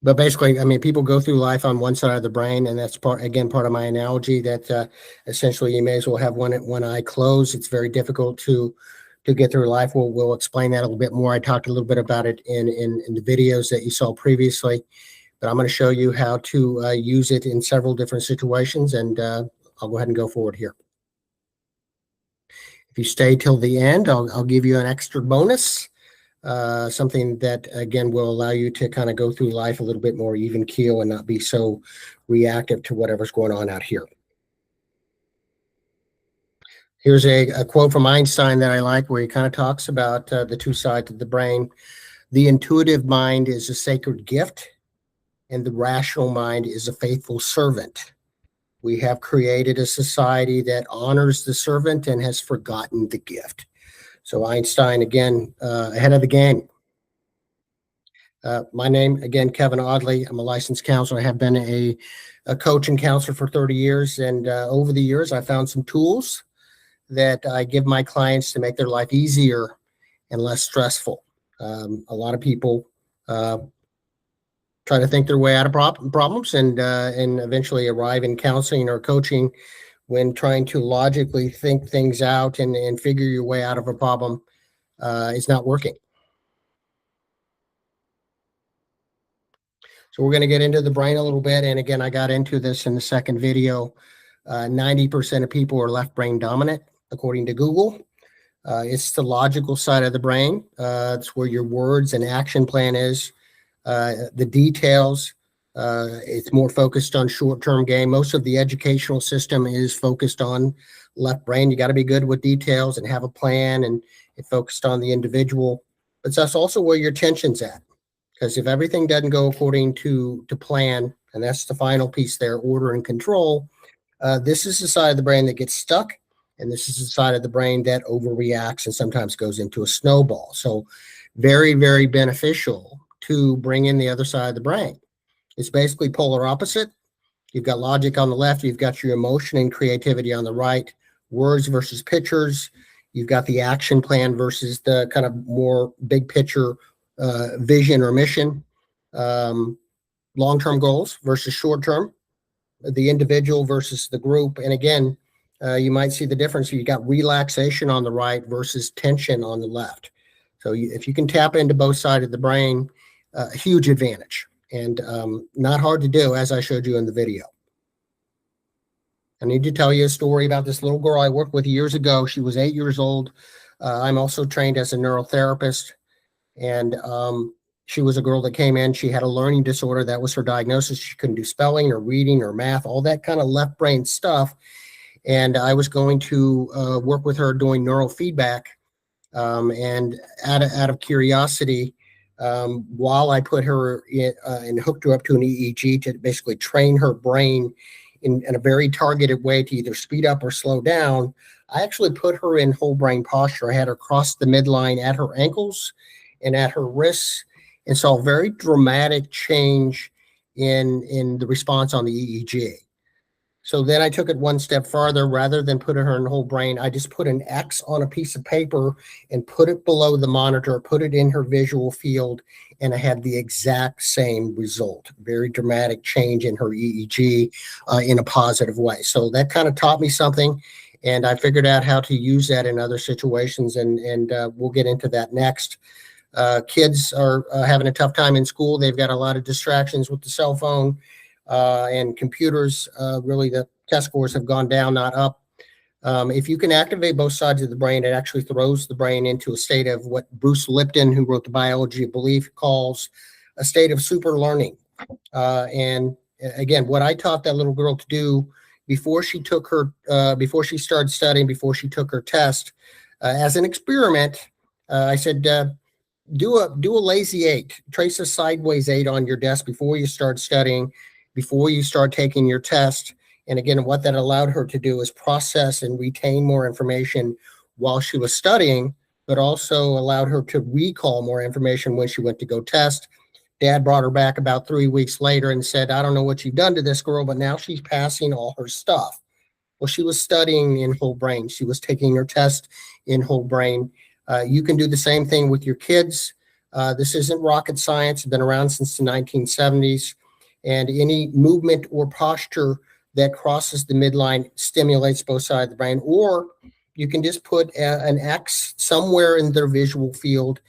But basically, I mean, people go through life on one side of the brain, and that's part of my analogy that essentially you may as well have one eye closed. It's very difficult to get through life. We'll explain that a little bit more. I talked a little bit about it in the videos that you saw previously, but I'm going to show you how to use it in several different situations, and I'll go ahead and go forward here. If you stay till the end, I'll give you an extra bonus. Something that, again, will allow you to kind of go through life a little bit more even keel and not be so reactive to whatever's going on out here. Here's a quote from Einstein that I like, where he kind of talks about the two sides of the brain. The intuitive mind is a sacred gift, and the rational mind is a faithful servant. We have created a society that honors the servant and has forgotten the gift. So Einstein, again, ahead of the game. My name, again, Kevin Audley. I'm a licensed counselor. I have been a coach and counselor for 30 years. And over the years, I found some tools that I give my clients to make their life easier and less stressful. A lot of people try to think their way out of problems and eventually arrive in counseling or coaching when trying to logically think things out and figure your way out of a problem is not working. So we're going to get into the brain a little bit. And again, I got into this in the second video. 90% of people are left brain dominant, according to Google. It's the logical side of the brain. It's where your words and action plan is. The details, it's more focused on short-term gain. Most of the educational system is focused on left brain. You got to be good with details and have a plan, and it focused on the individual. But that's also where your attention's at. Because if everything doesn't go according to plan, and that's the final piece there, order and control, this is the side of the brain that gets stuck, and this is the side of the brain that overreacts and sometimes goes into a snowball. So very, very beneficial to bring in the other side of the brain. It's basically polar opposite. You've got logic on the left, you've got your emotion and creativity on the right, words versus pictures. You've got the action plan versus the kind of more big picture vision or mission, long-term goals versus short-term, the individual versus the group. And again, you might see the difference. You got relaxation on the right versus tension on the left. So if you can tap into both sides of the brain, a huge advantage, and not hard to do, as I showed you in the video. I need to tell you a story about this little girl I worked with years ago. She was 8 years old. I'm also trained as a neurotherapist. And she was a girl that came in. She had a learning disorder. That was her diagnosis. She couldn't do spelling or reading or math, all that kind of left brain stuff. And I was going to work with her doing neurofeedback. And out of curiosity, while I put her in and hooked her up to an EEG to basically train her brain in a very targeted way to either speed up or slow down, I actually put her in whole brain posture. I had her cross the midline at her ankles and at her wrists, and saw a very dramatic change in the response on the EEG. So then I took it one step farther. Rather than putting her in whole brain, I just put an X on a piece of paper and put it below the monitor, put it in her visual field, and I had the exact same result. Very dramatic change in her EEG in a positive way. So that kind of taught me something, and I figured out how to use that in other situations, and we'll get into that next. Kids are having a tough time in school. They've got a lot of distractions with the cell phone and computers. Really, the test scores have gone down, not up. If you can activate both sides of the brain, it actually throws the brain into a state of what Bruce Lipton, who wrote The Biology of Belief, calls a state of super learning. And again, what I taught that little girl to do before she took her, before she started studying, before she took her test, as an experiment, I said, do a lazy 8. Trace a sideways 8 on your desk before you start studying, before you start taking your test. And again, what that allowed her to do is process and retain more information while she was studying, but also allowed her to recall more information when she went to go test. Dad brought her back about 3 weeks later and said, I don't know what you've done to this girl, but now she's passing all her stuff. Well, she was studying in whole brain. She was taking her test in whole brain. You can do the same thing with your kids. This isn't rocket science. It's been around since the 1970s. And any movement or posture that crosses the midline stimulates both sides of the brain. Or you can just put an X somewhere in their visual field.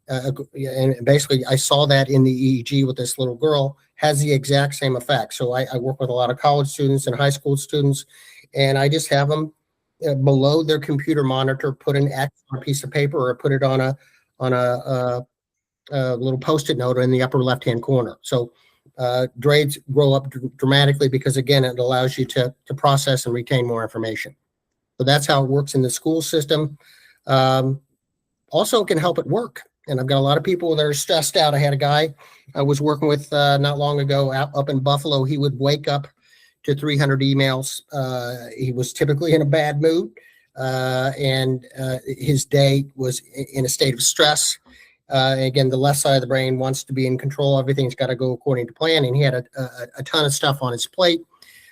And basically, I saw that in the EEG with this little girl, has the exact same effect. So I work with a lot of college students and high school students, and I just have them below their computer monitor, put an X on a piece of paper or put it on a little Post-it note in the upper left-hand corner. So grades grow up dramatically because, again, it allows you to process and retain more information. So that's how it works in the school system. Also, it can help at work. And I've got a lot of people that are stressed out. I had a guy I was working with not long ago up in Buffalo. He would wake up to 300 emails. He was typically in a bad mood, and his day was in a state of stress. Again, the left side of the brain wants to be in control. Everything's got to go according to plan, and he had a ton of stuff on his plate.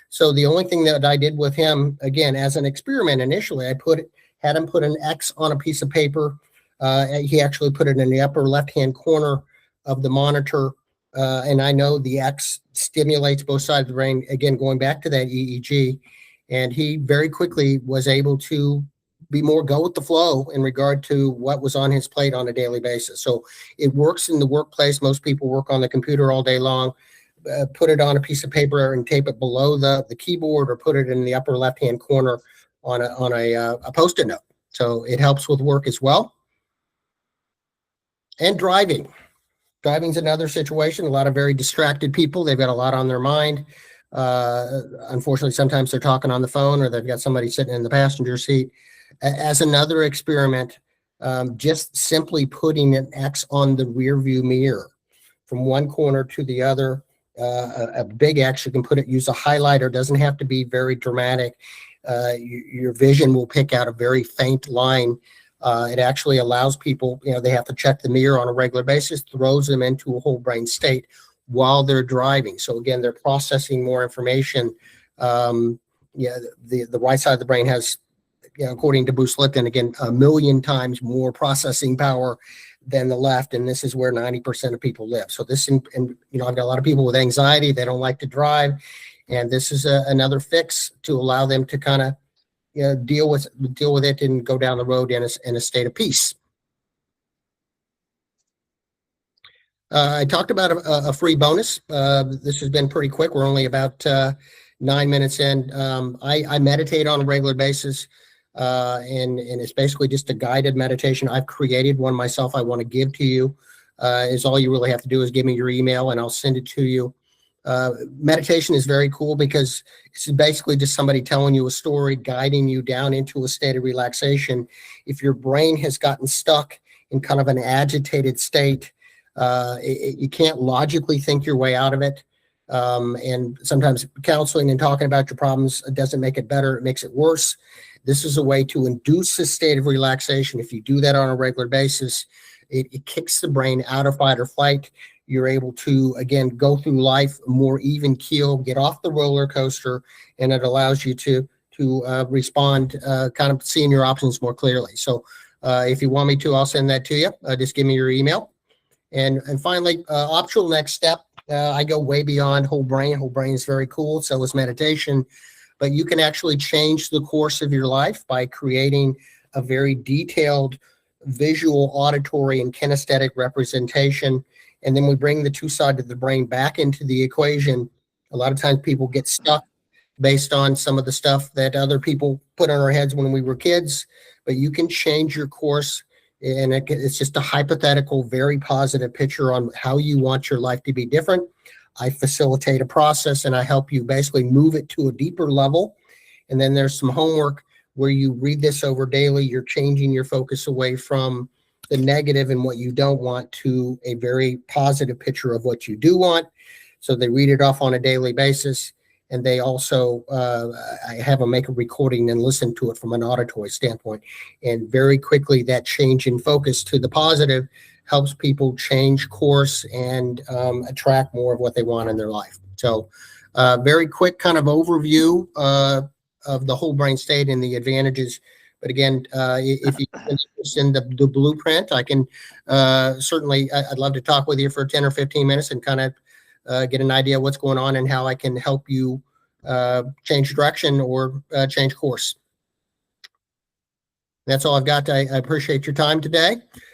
So the only thing that I did with him, again, as an experiment initially, had him put an X on a piece of paper. He actually put it in the upper left-hand corner of the monitor. And I know the X stimulates both sides of the brain, again, going back to that EEG. And he very quickly was able to be more go with the flow in regard to what was on his plate on a daily basis. So it works in the workplace. Most people work on the computer all day long. Put it on a piece of paper and tape it below the keyboard, or put it in the upper left-hand corner on a Post-it note. So it helps with work as well. And driving. Driving's another situation. A lot of very distracted people. They've got a lot on their mind. Unfortunately, sometimes they're talking on the phone, or they've got somebody sitting in the passenger seat. As another experiment, just simply putting an X on the rear view mirror from one corner to the other, a big X, you can use a highlighter. Doesn't have to be very dramatic. Your vision will pick out a very faint line. It actually allows people, they have to check the mirror on a regular basis, throws them into a whole brain state while they're driving. So again, they're processing more information. The right side of the brain has, according to Bruce Lipton, again, 1 million times more processing power than the left. And this is where 90% of people live. So this, and I've got a lot of people with anxiety. They don't like to drive. And this is another fix to allow them to kind of deal with it and go down the road in a state of peace. I talked about a free bonus. This has been pretty quick. We're only about 9 minutes in. I meditate on a regular basis, and it's basically just a guided meditation. I've created one myself. I want to give to you. Is all you really have to do is give me your email, and I'll send it to you. Meditation is very cool because it's basically just somebody telling you a story, guiding you down into a state of relaxation. If your brain has gotten stuck in kind of an agitated state, you can't logically think your way out of it. And sometimes counseling and talking about your problems doesn't make it better, it makes it worse. This is a way to induce a state of relaxation. If you do that on a regular basis, it kicks the brain out of fight or flight. You're able to, again, go through life more even keel, get off the roller coaster, and it allows you to respond, kind of seeing your options more clearly. So if you want me to, I'll send that to you. Just give me your email. And finally, optional next step, I go way beyond whole brain. Whole brain is very cool. So is meditation. But you can actually change the course of your life by creating a very detailed visual, auditory, and kinesthetic representation. And then we bring the two sides of the brain back into the equation. A lot of times people get stuck based on some of the stuff that other people put on our heads when we were kids, but you can change your course. And it's just a hypothetical, very positive picture on how you want your life to be different. I facilitate a process and I help you basically move it to a deeper level. And then there's some homework where you read this over daily. You're changing your focus away from the negative and what you don't want to a very positive picture of what you do want. So they read it off on a daily basis. And they also, I have them make a recording and listen to it from an auditory standpoint. And very quickly, that change in focus to the positive helps people change course and attract more of what they want in their life. So very quick kind of overview of the whole brain state and the advantages But again, if you send the blueprint, I can certainly, I'd love to talk with you for 10 or 15 minutes and kind of get an idea of what's going on and how I can help you change direction or change course. That's all I've got. I appreciate your time today.